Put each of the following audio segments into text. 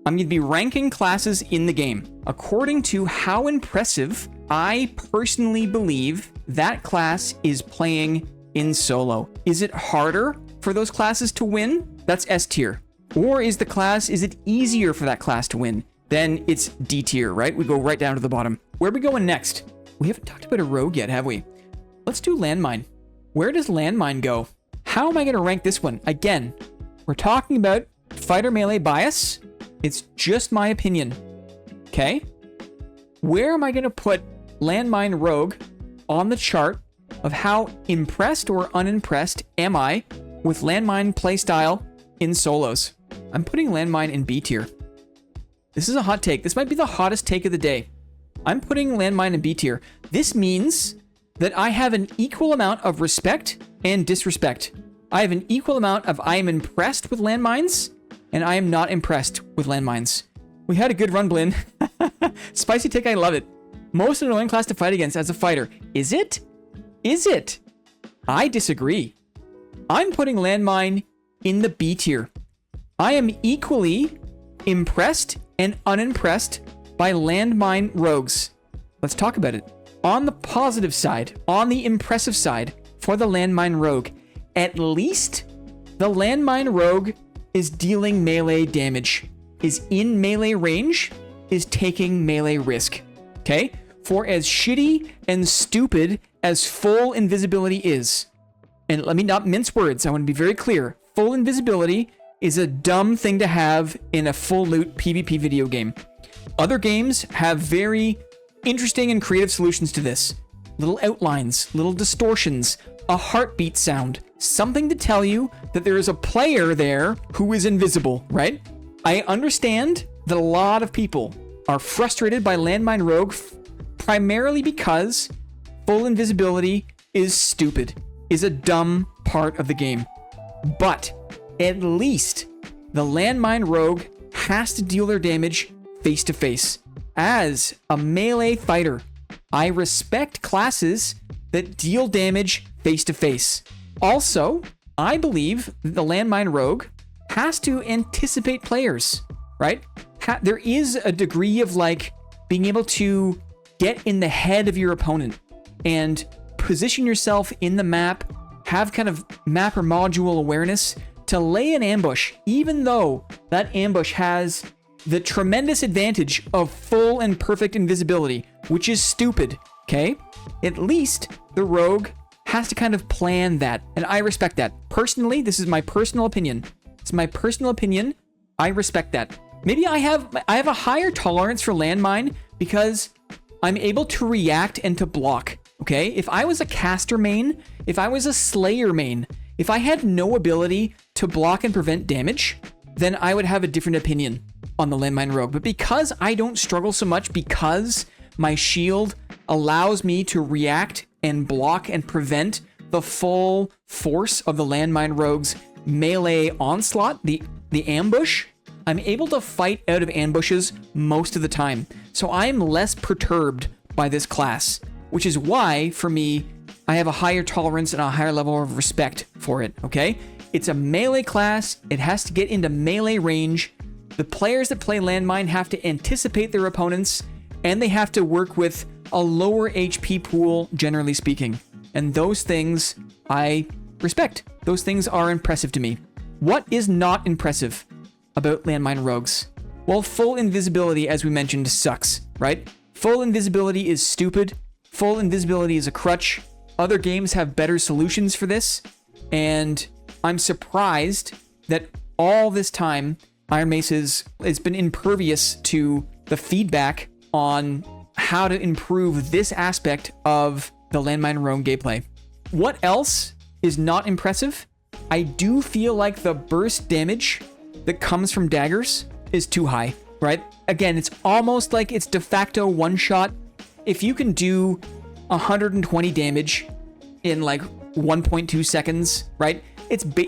I'm going to be ranking classes in the game according to how impressive I personally believe that class is playing in solo. Is it harder for those classes to win? That's S tier. Or is it easier for that class to win? Then it's D tier, right? We go right down to the bottom. Where are we going next? We haven't talked about a rogue yet, have we? Let's do Landmine. Where does Landmine go? How am I going to rank this one? Again, we're talking about fighter melee bias. It's just my opinion. Okay? Where am I going to put Landmine Rogue on the chart of how impressed or unimpressed am I with Landmine playstyle in solos? I'm putting Landmine in B tier. This is a hot take. This might be the hottest take of the day. I'm putting Landmine in B tier. This means that I have an equal amount of respect and disrespect. I have an equal amount of I am impressed with landmines and I am not impressed with landmines. We had a good run, Blinn. Spicy take, I love it. Most annoying class to fight against as a fighter. Is it? Is it? I disagree. I'm putting Landmine in the B tier. I am equally impressed and unimpressed by Landmine Rogues. Let's talk about it. On the positive side, on the impressive side, for the Landmine Rogue, at least the Landmine Rogue is dealing melee damage, is in melee range, is taking melee risk. Okay? For as shitty and stupid as full invisibility is, and let me not mince words, I want to be very clear. Full invisibility is a dumb thing to have in a full loot PvP video game. Other games have very interesting and creative solutions to this. Little outlines, little distortions, a heartbeat sound, something to tell you that there is a player there who is invisible, right? I understand that a lot of people are frustrated by Landmine Rogue primarily because full invisibility is stupid, is a dumb part of the game. But at least the Landmine Rogue has to deal their damage face to face. As a melee fighter, I respect classes that deal damage face to face. Also, I believe that the Landmine Rogue has to anticipate players, right? There is a degree of like being able to get in the head of your opponent and position yourself in the map, have kind of map or module awareness to lay an ambush, even though that ambush has the tremendous advantage of full and perfect invisibility, which is stupid, okay? At least the rogue has to kind of plan that, and I respect that. Personally, this is my personal opinion. It's my personal opinion. I respect that. Maybe I have a higher tolerance for landmine because I'm able to react and to block, okay? If I was a caster main, if I was a slayer main, if I had no ability to block and prevent damage, then I would have a different opinion on the Landmine Rogue. But because I don't struggle so much, because my shield allows me to react and block and prevent the full force of the Landmine Rogue's melee onslaught, the ambush, I'm able to fight out of ambushes most of the time. So I'm less perturbed by this class, which is why, for me, I have a higher tolerance and a higher level of respect for it, okay? It's a melee class. It has to get into melee range. The players that play Landmine have to anticipate their opponents, and they have to work with a lower HP pool, generally speaking. And those things I respect. Those things are impressive to me. What is not impressive about Landmine Rogues? Well, full invisibility, as we mentioned, sucks, right? Full invisibility is stupid. Full invisibility is a crutch. Other games have better solutions for this, and I'm surprised that all this time Iron Mace has been impervious to the feedback on how to improve this aspect of the Landmine Rogue gameplay. What else is not impressive? I do feel like the burst damage that comes from daggers is too high, right? Again, it's almost like it's de facto one shot. If you can do 120 damage in like 1.2 seconds, right?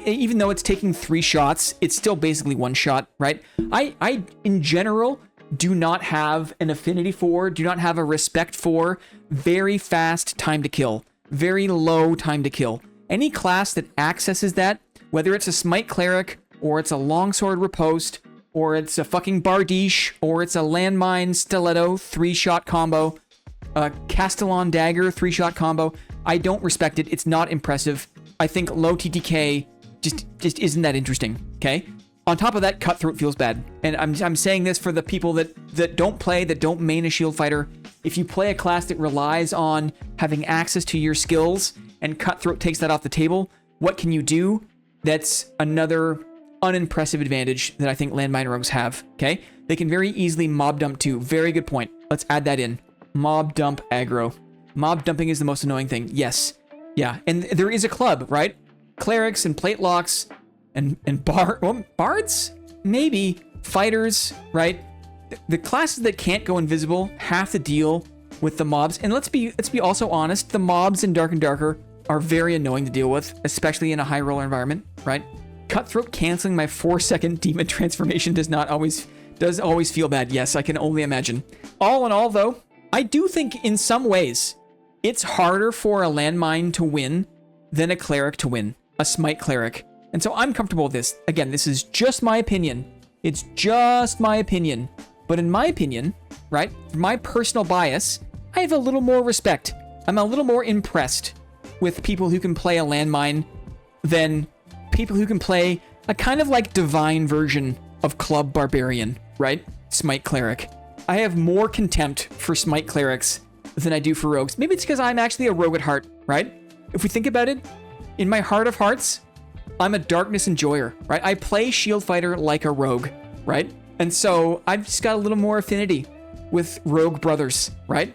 Even though it's taking 3 shots, it's still basically one shot, right? I in general do not have an affinity for, do not have a respect for very fast time to kill, very low time to kill. Any class that accesses that, whether it's a smite cleric or it's a longsword riposte or it's a fucking Bardiche, or it's a Landmine Stiletto 3-shot combo, a Castellan Dagger 3-shot combo. I don't respect it. It's not impressive. I think low TTK just isn't that interesting, okay? On top of that, Cutthroat feels bad. And I'm saying this for the people that don't play, that don't main a shield fighter. If you play a class that relies on having access to your skills and Cutthroat takes that off the table, what can you do? That's another unimpressive advantage that I think Landmine Rogues have, okay? They can very easily mob dump too. Very good point. Let's add that in. Mob dump aggro. Mob dumping is the most annoying thing. Yes. Yeah. And there is a club, right? Clerics and plate locks and bards? Maybe. Fighters, right? The classes that can't go invisible have to deal with the mobs. And let's be also honest, the mobs in Dark and Darker are very annoying to deal with, especially in a high roller environment, right? Cutthroat canceling my 4-second demon transformation does always feel bad. Yes, I can only imagine. All in all, though, I do think in some ways it's harder for a landmine to win than a cleric to win, a smite cleric. And so I'm comfortable with this. Again, this is just my opinion. It's just my opinion. But in my opinion, right, my personal bias, I have a little more respect. I'm a little more impressed with people who can play a landmine than people who can play a kind of like divine version of Club Barbarian, right? Smite Cleric. I have more contempt for Smite Clerics than I do for rogues. Maybe it's because I'm actually a rogue at heart, right? If we think about it, in my heart of hearts, I'm a darkness enjoyer, right? I play shield fighter like a rogue, right? And so I've just got a little more affinity with rogue brothers, right?